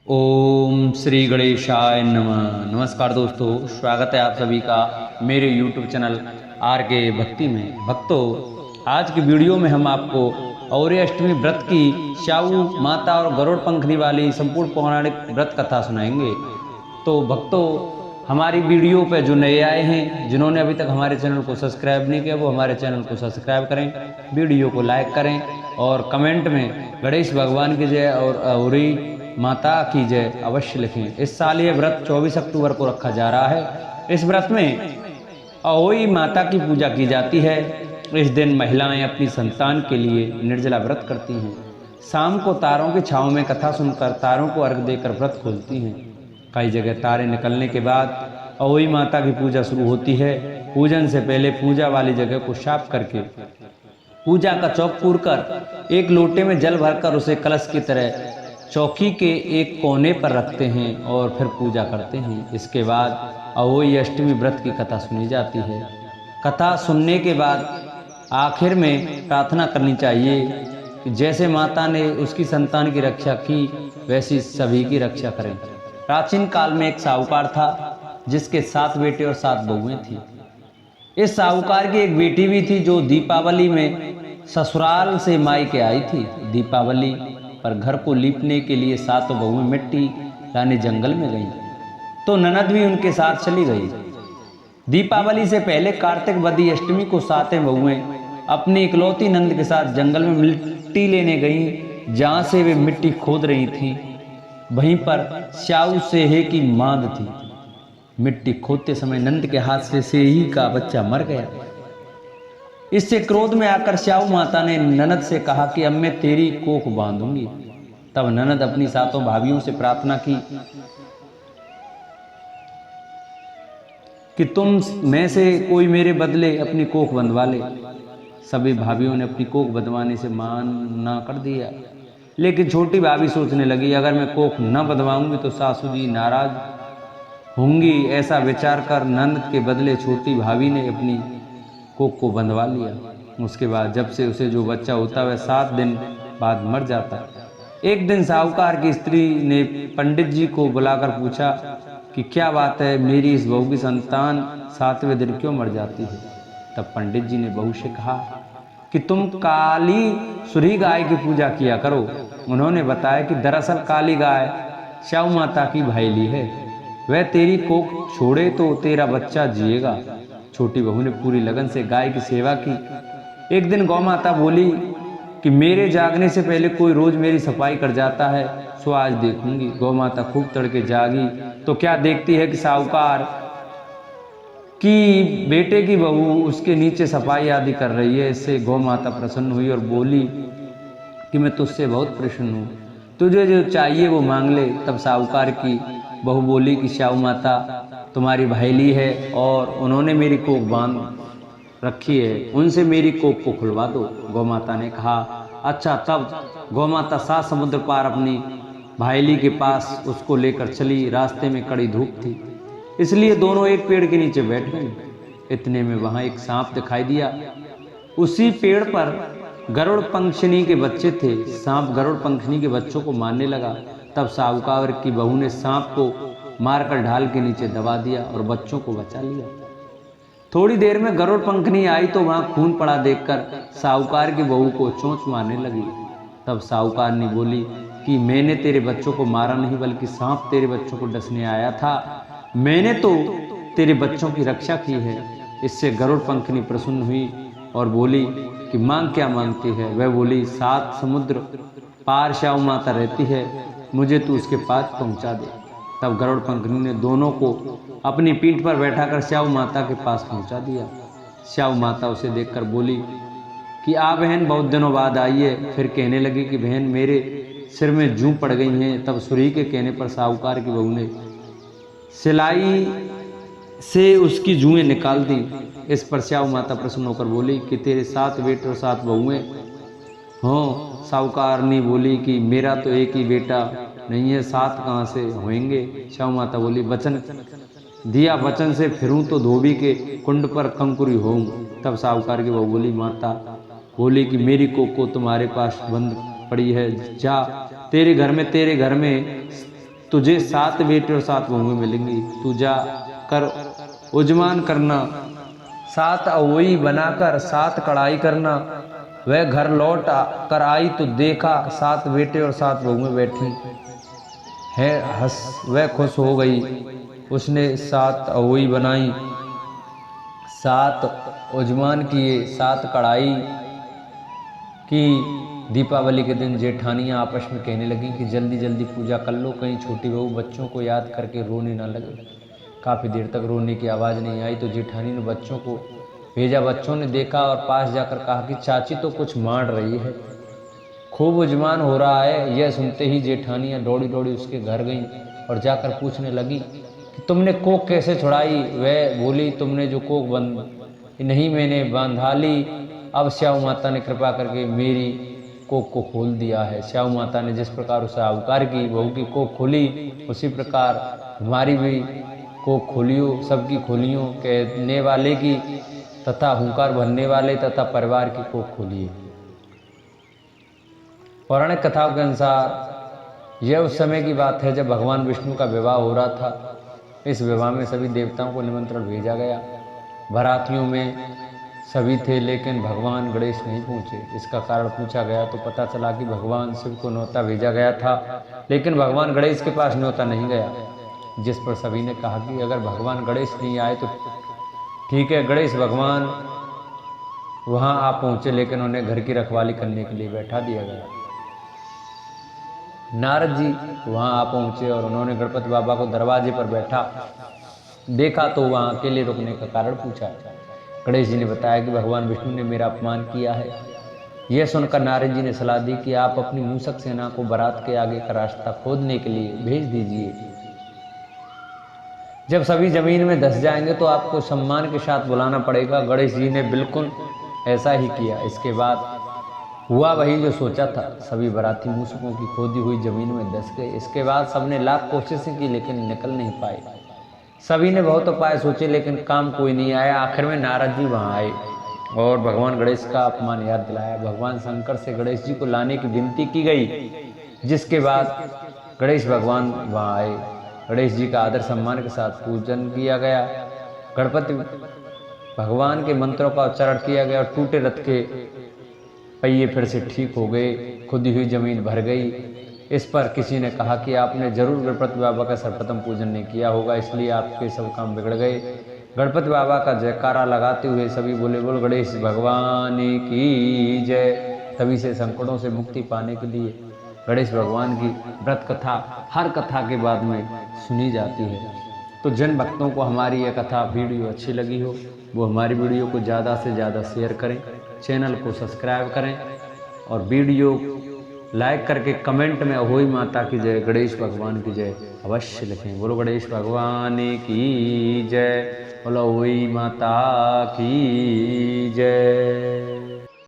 ओम श्री गणेशाय नमः। नमस्कार दोस्तों, स्वागत है आप सभी का मेरे YouTube चैनल आर के भक्ति में। भक्तों, आज की वीडियो में हम आपको औरे अष्टमी व्रत की श्याऊ माता और गरुड़ पंखनी वाली संपूर्ण पौराणिक व्रत कथा सुनाएंगे। तो भक्तों, हमारी वीडियो पे जो नए आए हैं, जिन्होंने अभी तक हमारे चैनल को सब्सक्राइब नहीं किया, वो हमारे चैनल को सब्सक्राइब करें, वीडियो को लाइक करें और कमेंट में गणेश भगवान की जय और औरी माता की जय अवश्य लिखें। इस साल ये व्रत 24 अक्टूबर को रखा जा रहा है। इस व्रत में अहोई माता की पूजा की जाती है। इस दिन महिलाएं अपनी संतान के लिए निर्जला व्रत करती हैं। शाम को तारों की छांव में कथा सुनकर तारों को अर्घ देकर व्रत खोलती हैं। कई जगह तारे निकलने के बाद अहोई माता की पूजा शुरू होती है। पूजन से पहले पूजा वाली जगह को साफ करके पूजा का चौक पूरकर एक लोटे में जल भरकर उसे कलश की तरह चौकी के एक कोने पर रखते हैं और फिर पूजा करते हैं। इसके बाद अहोई अष्टमी व्रत की कथा सुनी जाती है। कथा सुनने के बाद आखिर में प्रार्थना करनी चाहिए कि जैसे माता ने उसकी संतान की रक्षा की, वैसी सभी की रक्षा करें। प्राचीन काल में एक साहूकार था जिसके 7 बेटे और 7 बहुएं थी। इस साहूकार की एक बेटी भी थी जो दीपावली में ससुराल से मायके आई थी। दीपावली पर घर को लीपने के लिए 7 बहुएं मिट्टी लाने जंगल में गईं, तो ननद भी उनके साथ चली गई। दीपावली से पहले कार्तिक वदी अष्टमी को 7 बहुएं अपनी इकलौती नंद के साथ जंगल में मिट्टी लेने गईं। जहां से वे मिट्टी खोद रही थीं, वहीं पर श्याऊ सेहे की मांद थी। मिट्टी खोदते समय नंद के हाथ से सेही का बच्चा मर गया। इससे क्रोध में आकर श्याऊ माता ने ननद से कहा कि अब मैं तेरी कोख बांधूंगी। तब ननद अपनी 7 भाभियों से प्रार्थना की कि तुम में से कोई मेरे बदले अपनी कोख बंधवा ले। सभी भाभियों ने अपनी कोख बंधवाने से माना कर दिया, लेकिन छोटी भाभी सोचने लगी, अगर मैं कोख न बंधवाऊंगी तो सासू जी नाराज होंगी। ऐसा विचार कर नंद के बदले छोटी भाभी ने अपनी कोख को बंधवा लिया। उसके बाद जब से उसे जो बच्चा होता वह 7 दिन बाद मर जाता। एक दिन साहूकार की स्त्री ने पंडित जी को बुलाकर पूछा कि क्या बात है, मेरी इस बहू की संतान 7वें दिन क्यों मर जाती है। तब पंडित जी ने बहू से कहा कि तुम काली सुरी गाय की पूजा किया करो। उन्होंने बताया कि दरअसल काली गाय श्याऊ माता की भाईली है, वह तेरी कोख छोड़े तो तेरा बच्चा जिएगा। छोटी बहू ने पूरी लगन से गाय की सेवा की। एक दिन गौ माता बोली कि मेरे जागने से पहले कोई रोज मेरी सफाई कर जाता है, सो आज देखूंगी। गौ माता खूब तड़के जागी तो क्या देखती है कि साहूकार की बेटे की बहू उसके नीचे सफाई आदि कर रही है। इससे गौ माता प्रसन्न हुई और बोली कि मैं तुझसे बहुत प्रसन्न हूँ, तुझे जो चाहिए वो मांग ले। तब साहूकार की बहू बोली कि श्याऊ माता तुम्हारी भाईली है और उन्होंने मेरी कोख बांध रखी है, उनसे मेरी कोख को खुलवा दो। गौ माता ने कहा अच्छा। तब गौ माता 7 समुद्र पार अपनी भाईली के पास उसको लेकर चली। रास्ते में कड़ी धूप थी, इसलिए दोनों एक पेड़ के नीचे बैठ गए। इतने में वहां एक सांप दिखाई दिया। उसी पेड़ पर गरुड़ पंखनी के बच्चे थे। सांप गरुड़ पंखनी के बच्चों को मारने लगा। तब साहूकार की बहू ने सांप को मारकर ढाल के नीचे दबा दिया और बच्चों को बचा लिया। थोड़ी देर में गरुड़ पंखनी आई तो वहां खून पड़ा देखकर साहूकार की बहू को चोंच मारने लगी। तब साहूकार ने बोली कि मैंने तेरे बच्चों को मारा नहीं, बल्कि सांप तेरे बच्चों को डसने आया था। मैंने तो तेरे बच्चों की रक्षा की है। इससे गरुड़ पंखनी प्रसन्न हुई और बोली कि मांग क्या मांगती है। वह बोली 7 समुद्र पार श्याऊ माता रहती है, मुझे तू उसके पास पहुंचा दे। तब गरुड़ पंखनी ने दोनों को अपनी पीठ पर बैठाकर श्याऊ माता के पास पहुंचा दिया। श्याऊ माता उसे देखकर बोली कि आ बहन, बहुत दिनों बाद आई है। फिर कहने लगी कि बहन मेरे सिर में जूं पड़ गई हैं। तब सुरी के कहने पर साहूकार की बहू ने सिलाई से उसकी जुएं निकाल दी। इस पर श्याऊ माता प्रसन्न होकर बोली कि तेरे 7 बेटे और 7 बहुएं हों। साहूकार ने बोली कि मेरा तो एक ही बेटा नहीं है, 7 कहाँ से होंगे। श्याऊ माता बोली वचन दिया, वचन से फिरूं तो धोबी के कुंड पर कंकुरी होऊं। तब साहूकार की बहू बोली माता बोली कि मेरी कोख को तुम्हारे पास बंद पड़ी है, जा तेरे घर में तुझे 7 बेटे और 7 बहुएं मिलेंगी। तू जा कर उजमान करना, 7 अवोई बनाकर 7 कढ़ाई करना। वह घर लौट कर आई तो देखा 7 बेटे और 7 बहुएं बैठी है। वह खुश हो गई। उसने 7 अवोई बनाई, 7 उजमान किए, 7 कढ़ाई की। दीपावली के दिन जेठानियाँ आपस में कहने लगी कि जल्दी जल्दी पूजा कर लो, कहीं छोटी बहू बच्चों को याद करके रोने ना लगे। काफ़ी देर तक रोने की आवाज़ नहीं आई तो जेठानी ने बच्चों को भेजा। बच्चों ने देखा और पास जाकर कहा कि चाची तो कुछ मार रही है, खूब उजमान हो रहा है। यह सुनते ही जेठानियाँ दौड़ी दौड़ी उसके घर गईं और जाकर पूछने लगी कि तुमने कोक कैसे छुड़ाई। वह बोली, तुमने जो कोक नहीं मैंने बांधा ली। अब श्याऊ माता ने कृपा करके मेरी कोक को खोल दिया है। श्याऊ माता ने जिस प्रकार उसे आविष्कार की, बहू की कोक खोली, उसी प्रकार हमारी भी कोक खोलियो, सबकी खोलियो, कहने वाले की तथा हुंकार भरने वाले तथा परिवार की कोक खोलिए। पौराणिक कथाओं के अनुसार यह उस समय की बात है जब भगवान विष्णु का विवाह हो रहा था। इस विवाह में सभी देवताओं को निमंत्रण भेजा गया। बारातियों में सभी थे लेकिन भगवान गणेश नहीं पहुँचे। इसका कारण पूछा गया तो पता चला कि भगवान शिव को न्योता भेजा गया था लेकिन भगवान गणेश के पास न्योता नहीं गया। जिस पर सभी ने कहा कि अगर भगवान गणेश नहीं आए तो ठीक है, गणेश भगवान वहाँ आ पहुँचे, लेकिन उन्हें घर की रखवाली करने के लिए बैठा दिया गया। नारद जी वहाँ आ पहुँचे और उन्होंने गणपति बाबा को दरवाजे पर बैठा देखा तो वहाँ अकेले रुकने का कारण पूछा। गणेश जी ने बताया कि भगवान विष्णु ने मेरा अपमान किया है। यह सुनकर नारद जी ने सलाह दी कि आप अपनी मूषक सेना को बारात के आगे का रास्ता खोदने के लिए भेज दीजिए। जब सभी जमीन में धंस जाएंगे तो आपको सम्मान के साथ बुलाना पड़ेगा। गणेश जी ने बिल्कुल ऐसा ही किया। इसके बाद हुआ वही जो सोचा था। सभी बाराती मूषकों की खोदी हुई जमीन में धंस गए। इसके बाद सबने लाख कोशिशें की लेकिन निकल नहीं पाए। सभी ने बहुत उपाय सोचे लेकिन काम कोई नहीं आया। आखिर में नारद जी वहाँ आए और भगवान गणेश का अपमान याद दिलाया। भगवान शंकर से गणेश जी को लाने की विनती की गई, जिसके बाद गणेश भगवान वहाँ आए। गणेश जी का आदर सम्मान के साथ पूजन किया गया। गणपति भगवान के मंत्रों का उच्चारण किया गया और टूटे रथ के पहिए फिर से ठीक हो गए। खुदी हुई जमीन भर गई। इस पर किसी ने कहा कि आपने जरूर गणपति बाबा का सर्वप्रथम पूजन नहीं किया होगा, इसलिए आपके सब काम बिगड़ गए। गणपति बाबा का जयकारा लगाते हुए सभी बोले, बोल गणेश भगवान की जय। तभी से संकटों से मुक्ति पाने के लिए गणेश भगवान की व्रत कथा हर कथा के बाद में सुनी जाती है। तो जिन भक्तों को हमारी यह कथा वीडियो अच्छी लगी हो वो हमारी वीडियो को ज़्यादा से ज़्यादा शेयर करें, चैनल को सब्सक्राइब करें और वीडियो लाइक करके कमेंट में अहोई माता की जय, गणेश भगवान की जय अवश्य लिखें। बोलो गणेश भगवान की जय, बोलो अहोई माता की जय।